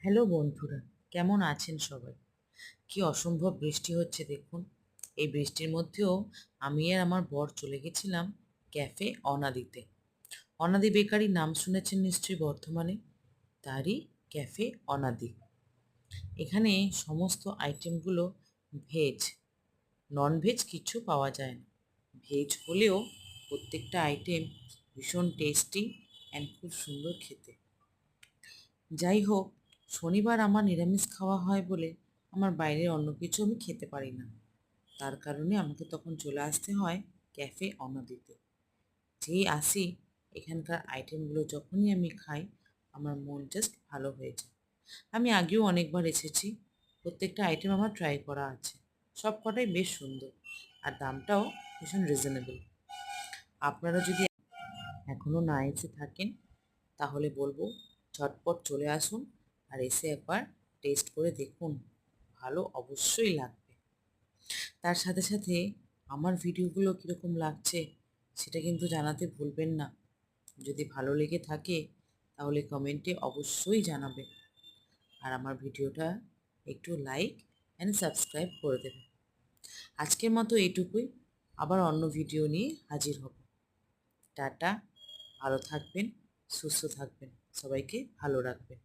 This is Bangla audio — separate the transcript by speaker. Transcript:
Speaker 1: হ্যালো বন্ধুরা, কেমন আছেন সবাই? কি অসম্ভব বৃষ্টি হচ্ছে দেখুন। এই বৃষ্টির মধ্যেও আমি আর আমার বর চলে গেছিলাম ক্যাফে অনাদিতে। অনাদি বেকারি নাম শুনেছেন নিশ্চয়ই বর্ধমানে, তারই ক্যাফে অনাদি। এখানে সমস্ত আইটেমগুলো ভেজ, নন ভেজ কিছু পাওয়া যায় না। ভেজ হলেও প্রত্যেকটা আইটেম ভীষণ টেস্টি অ্যান্ড খুব সুন্দর খেতে। যাই হোক, শনিবার আমার নিরামিষ খাওয়া হয় বলে আমার বাইরের অন্য কিছু আমি খেতে পারি না। তার কারণে আমাকে তখন চলে আসতে হয় ক্যাফে অনাদিতে। যেই আসি, এখানকার আইটেমগুলো যখনই আমি খাই, আমার মন জাস্ট ভালো হয়ে যায়। আমি আগেও অনেকবার এসেছি, প্রত্যেকটা আইটেম আমার ট্রাই করা আছে। সব কটাই বেশ সুন্দর আর দামটাও ভীষণ রিজনেবল। আপনারা যদি এখনও না এসে থাকেন তাহলে বলবো ঝটপট চলে আসুন আর এসে একবার টেস্ট করে দেখুন, ভালো অবশ্যই লাগবে। তার সাথে সাথে আমার ভিডিওগুলো কীরকম লাগছে সেটা কিন্তু জানাতে ভুলবেন না। যদি ভালো লেগে থাকে তাহলে কমেন্টে অবশ্যই জানাবে। আর আমার ভিডিওটা একটু লাইক অ্যান্ড সাবস্ক্রাইব করে দেবেন। আজকের মতো এইটুকুই, আবার অন্য ভিডিও নিয়ে হাজির হব। টাটা, ভালো থাকবেন, সুস্থ থাকবেন, সবাইকে ভালো রাখবেন।